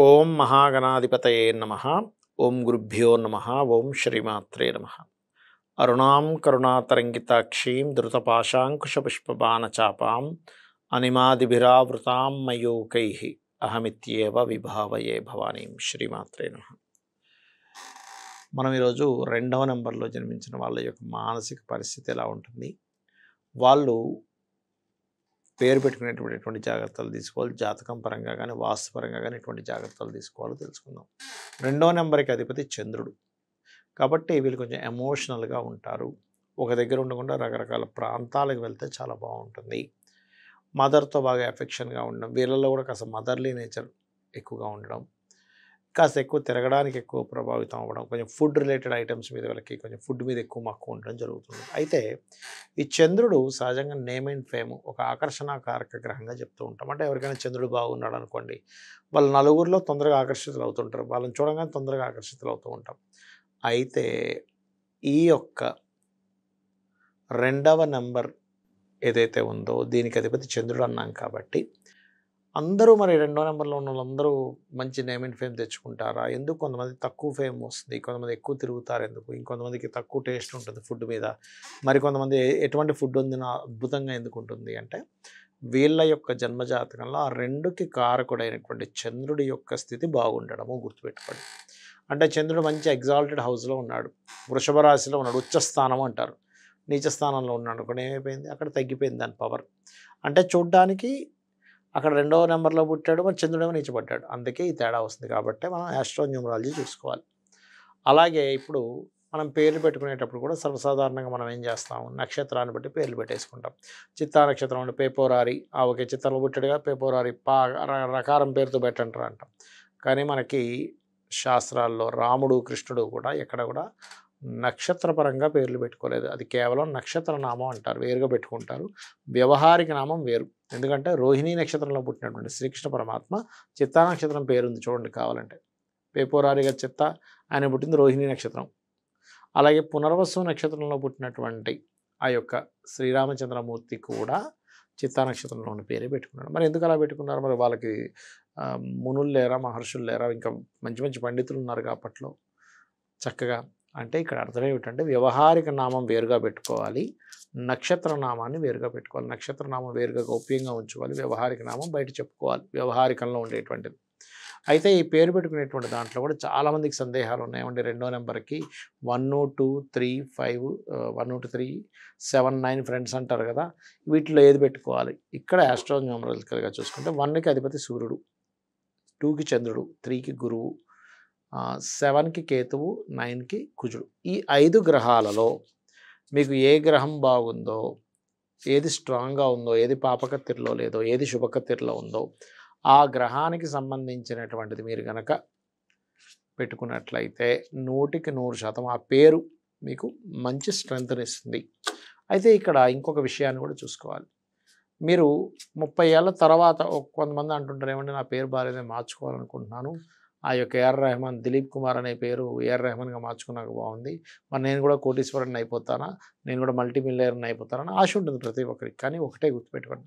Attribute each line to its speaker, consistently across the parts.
Speaker 1: ఓం మహాగణాధిపతయే నమః. ఓం గురుభ్యో నమః. ఓం శ్రీమాత్రే నమః. అరుణాం కరుణాతరంగితాక్షీం ధృతపాశాంకుశపుష్పబాణచాపాం అనిమాదిభిరావృతాం మయూకైః అహమిత్యేవ విభావయే భవానీం. శ్రీమాత్రే నమః. మనం ఈరోజు 2వ నెంబర్లో జన్మించిన వాళ్ళ యొక్క మానసిక పరిస్థితి ఎలా ఉంటుంది, వాళ్ళు పేరు పెట్టుకునేటువంటి జాగ్రత్తలు తీసుకోవాలి. జాతకం పరంగా కానీ వాస్తుపరంగా కానీ ఎటువంటి జాగ్రత్తలు తీసుకోవాలో తెలుసుకుందాం. 2వ నెంబర్కి అధిపతి చంద్రుడు కాబట్టి వీళ్ళు కొంచెం ఎమోషనల్గా ఉంటారు. ఒక దగ్గర ఉండకుండా రకరకాల ప్రాంతాలకు వెళ్తే చాలా బాగుంటుంది. మదర్తో బాగా ఎఫెక్షన్గా ఉండడం, వీళ్ళలో కూడా కాస్త మదర్లీ నేచర్ ఎక్కువగా ఉండడం, కాస్త ఎక్కువ తిరగడానికి ఎక్కువ ప్రభావితం అవ్వడం, కొంచెం ఫుడ్ రిలేటెడ్ ఐటమ్స్ మీద వీళ్ళకి కొంచెం ఫుడ్ మీద ఎక్కువ మక్కువ ఉండడం జరుగుతుంది. అయితే ఈ చంద్రుడు సహజంగా నేమ్ అండ్ ఫేమ్ ఒక ఆకర్షణాకారక గ్రహంగా చెప్తూ ఉంటాం. అంటే ఎవరికైనా చంద్రుడు బాగున్నాడు అనుకోండి, వాళ్ళు నలుగురిలో తొందరగా ఆకర్షితులు అవుతుంటారు, వాళ్ళని చూడగానే తొందరగా ఆకర్షితులు అవుతూ ఉంటాం. అయితే ఈ యొక్క 2వ నెంబర్ ఏదైతే ఉందో దీనికి అధిపతి చంద్రుడు అన్నాం కాబట్టి అందరూ మరి 2వ నెంబర్లో ఉన్న వాళ్ళందరూ మంచి నేమ్ అండ్ ఫేమ్ తెచ్చుకుంటారా? ఎందుకు కొంతమంది తక్కువ ఫేమ్ వస్తుంది, కొంతమంది ఎక్కువ తిరుగుతారు ఎందుకు, ఇంకొంతమందికి తక్కువ టేస్ట్ ఉంటుంది ఫుడ్ మీద, మరి కొంతమంది ఎటువంటి ఫుడ్ ఉందినా అద్భుతంగా ఎందుకు ఉంటుంది అంటే వీళ్ళ యొక్క జన్మజాతకంలో ఆ 2కి కారకుడైనటువంటి చంద్రుడి యొక్క స్థితి బాగుండడము గుర్తుపెట్టుకోండి. అంటే చంద్రుడు మంచి ఎగ్జాల్టెడ్ హౌస్లో ఉన్నాడు, వృషభ రాశిలో ఉన్నాడు, ఉచ్చస్థానం అంటారు. నీచ స్థానంలో ఉన్నాడు అనుకోండి, ఏమైపోయింది అక్కడ తగ్గిపోయింది దాని పవర్. అంటే చూడ్డానికి అక్కడ 2వ నెంబర్లో పుట్టాడు, మరి చంద్రుడేమో నీచబడ్డాడు, అందుకే ఈ తేడా వస్తుంది. కాబట్టి మనం ఆస్ట్రోన్యూమరాలజీ చూసుకోవాలి. అలాగే ఇప్పుడు మనం పేర్లు పెట్టుకునేటప్పుడు కూడా సర్వసాధారణంగా మనం ఏం చేస్తాం, నక్షత్రాన్ని బట్టి పేర్లు పెట్టేసుకుంటాం. చిత్తా నక్షత్రం అంటే పేపోరారి, ఓకే చిత్తంలో పుట్టాడుగా పేపోరారి రకారం పేరుతో పెట్టంటారు అంటాం. కానీ మనకి శాస్త్రాల్లో రాముడు కృష్ణుడు కూడా ఎక్కడ కూడా నక్షత్రపరంగా పేర్లు పెట్టుకోలేదు. అది కేవలం నక్షత్ర నామం అంటారు, వేరుగా పెట్టుకుంటారు. వ్యవహారిక నామం వేరు. ఎందుకంటే రోహిణీ నక్షత్రంలో పుట్టినటువంటి శ్రీకృష్ణ పరమాత్మ చిత్తా నక్షత్రం పేరుంది చూడండి కావాలంటే, పేపోరారిగా చిత్త, ఆయన పుట్టింది రోహిణీ నక్షత్రం. అలాగే పునర్వసు నక్షత్రంలో పుట్టినటువంటి ఆ యొక్క శ్రీరామచంద్రమూర్తి కూడా చిత్తా నక్షత్రంలోని పేరే పెట్టుకున్నాడు. మరి ఎందుకు అలా పెట్టుకున్నారు? మరి వాళ్ళకి మునులు లేరా, మహర్షులు లేరా, ఇంకా మంచి మంచి పండితులు ఉన్నారు అప్పట్లో చక్కగా. అంటే ఇక్కడ అర్థం ఏమిటంటే వ్యవహారిక నామం వేరుగా పెట్టుకోవాలి, నక్షత్ర నామాన్ని వేరుగా పెట్టుకోవాలి. నక్షత్ర నామం వేరుగా గోప్యంగా ఉంచుకోవాలి, వ్యవహారిక నామం బయట చెప్పుకోవాలి, వ్యవహారికంలో ఉండేటువంటిది. అయితే ఈ పేరు పెట్టుకునేటువంటి దాంట్లో కూడా చాలామందికి సందేహాలు ఉన్నాయండి. 2వ నెంబర్కి 1 2 3 5 1 2 3 7 9 ఫ్రెండ్స్ అంటారు కదా, వీటిలో ఏది పెట్టుకోవాలి? ఇక్కడ ఆస్ట్రోన్యూమరికల్గా చూసుకుంటే 1కి అధిపతి సూర్యుడు, 2కి చంద్రుడు, 3కి గురువు, 7కి కేతువు, 9కి కుజుడు. ఈ 5 గ్రహాలలో మీకు ఏ గ్రహం బాగుందో, ఏది స్ట్రాంగ్గా ఉందో, ఏది పాపకత్తిరిలో లేదో, ఏది శుభకత్తిరిలో ఉందో ఆ గ్రహానికి సంబంధించినటువంటిది మీరు కనుక పెట్టుకున్నట్లయితే 100% ఆ పేరు మీకు మంచి స్ట్రెంగ్త్ని ఇస్తుంది. అయితే ఇక్కడ ఇంకొక విషయాన్ని కూడా చూసుకోవాలి. మీరు 30 ఏళ్ళ తర్వాత కొంతమంది అంటుంటారు, ఏమంటే నా పేరు బాగాలేదని మార్చుకోవాలనుకుంటున్నాను, ఆ యొక్క ఏఆర్ రెహమాన్ దిలీప్ కుమార్ అనే పేరు ఏఆర్ రెహమాన్గా మార్చుకున్నాక బాగుంది, మరి నేను కూడా కోటీశ్వరుని అయిపోతానా, నేను కూడా మల్టీ మిలియనర్ని అయిపోతానని ఆశ ఉంటుంది ప్రతి ఒక్కరికి. కానీ ఒకటే గుర్తుపెట్టుకోండి,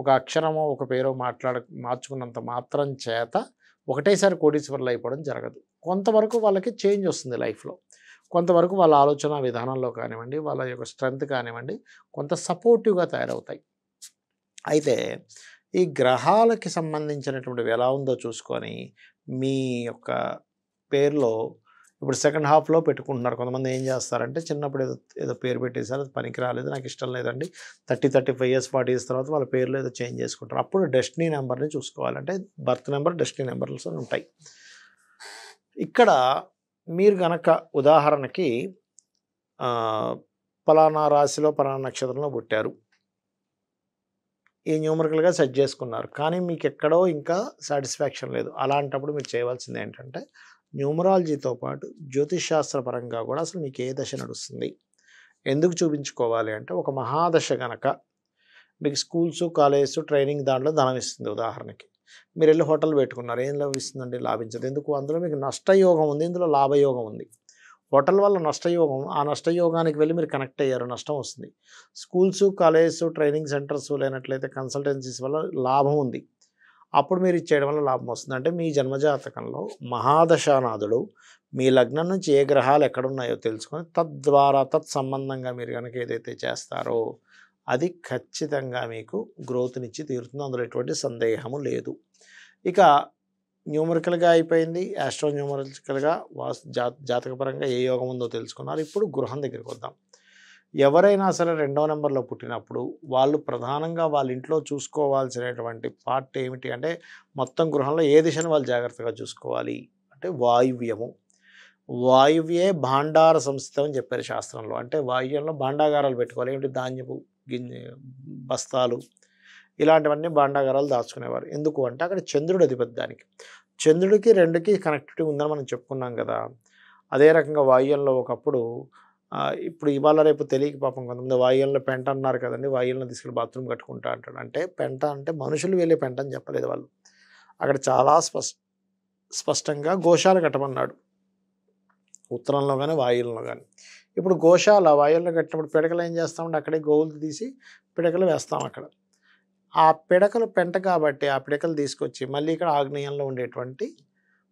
Speaker 1: ఒక అక్షరమో ఒక పేరో మార్చుకున్నంత మాత్రం చేత ఒకటేసారి కోటీశ్వరులు అయిపోవడం జరగదు. కొంతవరకు వాళ్ళకి చేంజ్ వస్తుంది లైఫ్లో, కొంతవరకు వాళ్ళ ఆలోచన విధానంలో కానివ్వండి, వాళ్ళ యొక్క స్ట్రెంగ్త్ కానివ్వండి, కొంత సపోర్టివ్గా తయారవుతాయి. అయితే ఈ గ్రహాలకి సంబంధించినటువంటివి ఎలా ఉందో చూసుకొని మీ యొక్క పేరులో ఇప్పుడు సెకండ్ హాఫ్లో పెట్టుకుంటున్నారు. కొంతమంది ఏం చేస్తారంటే చిన్నప్పుడు ఏదో పేరు పెట్టేసారు, అది పనికి రాలేదు, నాకు ఇష్టం లేదండి, 35 ఇయర్స్ 40 ఇయర్స్ తర్వాత వాళ్ళ పేర్లు ఏదో చేంజ్ చేసుకుంటారు. అప్పుడు డెస్టినీ నెంబర్ని చూసుకోవాలంటే బర్త్ నెంబర్ డెస్టినీ నెంబర్స్ అని ఉంటాయి. ఇక్కడ మీరు కనుక ఉదాహరణకి పలానా రాశిలో పలానా నక్షత్రంలో పుట్టారు, ఈ న్యూమరికల్గా సెట్ చేసుకున్నారు, కానీ మీకు ఎక్కడో ఇంకా సాటిస్ఫాక్షన్ లేదు. అలాంటప్పుడు మీరు చేయవలసింది ఏంటంటే న్యూమరాలజీతో పాటు జ్యోతిష్ శాస్త్రపరంగా కూడా అసలు మీకు ఏ దశ నడుస్తుంది, ఎందుకు చూపించుకోవాలి అంటే ఒక మహాదశ కనుక మీకు స్కూల్స్ కాలేజెస్ ట్రైనింగ్ దాంట్లో ధనం ఇస్తుంది. ఉదాహరణకి మీరు వెళ్ళి హోటల్ పెట్టుకున్నారు, ఏం లభిస్తుందండి? లాభించదు. ఎందుకు? అందులో మీకు నష్టయోగం ఉంది, ఇందులో లాభయోగం ఉంది. హోటల్ వల్ల నష్టయోగం, ఆ నష్టయోగానికి వెళ్ళి మీరు కనెక్ట్ అయ్యారు, నష్టం వస్తుంది. స్కూల్స్ కాలేజెస్ ట్రైనింగ్ సెంటర్స్ లేనట్లయితే కన్సల్టెన్సీస్ వల్ల లాభం ఉంది, అప్పుడు మీరు ఇది చేయడం వల్ల లాభం వస్తుంది. అంటే మీ జన్మజాతకంలో మహాదశానాథుడు మీ లగ్నం నుంచి ఏ గ్రహాలు ఎక్కడున్నాయో తెలుసుకొని తద్వారా తత్సంబంధంగా మీరు గనక ఏదైతే చేస్తారో అది ఖచ్చితంగా మీకు గ్రోత్‌నిచ్చి తీరుతుంది. అందులో ఎటువంటి సందేహము లేదు. ఇక న్యూమరికల్‌గా అయిపోయింది. ఆస్ట్రో న్యూమరికల్‌గా జాతకపరంగా ఏ యోగం ఉందో తెలుసుకున్నారు. ఇప్పుడు గృహం దగ్గరికొద్దాం. ఎవరైనా సరే రెండో నంబర్‌లో పుట్టినప్పుడు వాళ్ళు ప్రధానంగా వాళ్ళ ఇంట్లో చూసుకోవాల్సినటువంటి పార్ట్ ఏమిటి అంటే మొత్తం గృహంలో ఏ దిశను వాళ్ళు జాగ్రత్తగా చూసుకోవాలి అంటే వాయువ్యము. వాయువ్యే భాండార సంస్థ అని చెప్పారు శాస్త్రంలో. అంటే వాయువ్యంలో భాండాగారాలు పెట్టుకోవాలి. ఏమిటి ధాన్యపు బస్తాలు ఇలాంటివన్నీ భాండాగారాలు దాచుకునేవారు. ఎందుకు అంటే అక్కడ చంద్రుడు అధిపతి దానికి. చంద్రుడికి 2కి కనెక్టివిటీ ఉందని మనం చెప్పుకున్నాం కదా! అదే రకంగా వాయువ్యంలో ఒకప్పుడు ఇప్పుడు ఇవాళ రేపు తెలియక పాపం కొంతమంది వాయువ్యంలో పెంట అన్నారు కదండీ! వాయువ్యంలో తీసుకెళ్ళి బాత్రూమ్ కట్టుకుంటా అంటాడు. అంటే పెంట అంటే మనుషులు వెళ్ళే పెంట అని చెప్పలేదు వాళ్ళు. అక్కడ చాలా స్పష్టంగా గోశాల కట్టమన్నాడు. ఉత్తరంలో గాని, వాయువ్యంలో గాని. ఇప్పుడు గోశాల వాయువ్యంలో కట్టినప్పుడు పిడకలు ఏం చేస్తామంటే అక్కడే గోవులు తీసి పిడకలు వేస్తాం అక్కడ. ఆ పిడకలు పెంట కాబట్టి ఆ పిడకలు తీసుకొచ్చి మళ్ళీ ఇక్కడ ఆగ్నేయంలో ఉండేటువంటి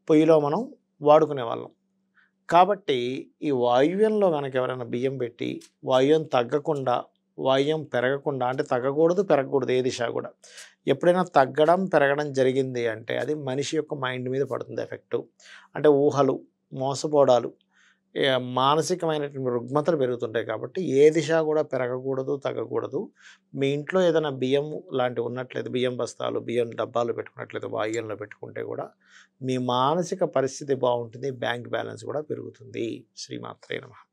Speaker 1: పొయ్యిలో మనం వాడుకునేవాళ్ళం. కాబట్టి ఈ వాయువ్యంలో గనక ఎవరైనా బియ్యం పెట్టి వాయువ్యం తగ్గకుండా, వాయువ్యం పెరగకుండా అంటే తగ్గకూడదు, పెరగకూడదు ఏ దిశ కూడా. ఎప్పుడైనా తగ్గడం, పెరగడం జరిగింది అంటే అది మనిషి యొక్క మైండ్ మీద పడుతుంది ఎఫెక్టు. అంటే ఊహలు, మోసపోవడాలు, మానసికమైనటువంటి రుగ్మతలు పెరుగుతుంటాయి కాబట్టి ఏ దిశ కూడా పెరగకూడదు, తగ్గకూడదు. మీ ఇంట్లో ఏదైనా బియ్యం లాంటివి ఉన్నట్లయితే బియ్యం బస్తాలు, బియ్యం డబ్బాలు పెట్టుకున్నట్లయితే వాయువ్యంలో పెట్టుకుంటే కూడా మీ మానసిక పరిస్థితి బాగుంటుంది. బ్యాంక్ బ్యాలెన్స్ కూడా పెరుగుతుంది. శ్రీమాత్రే నమః.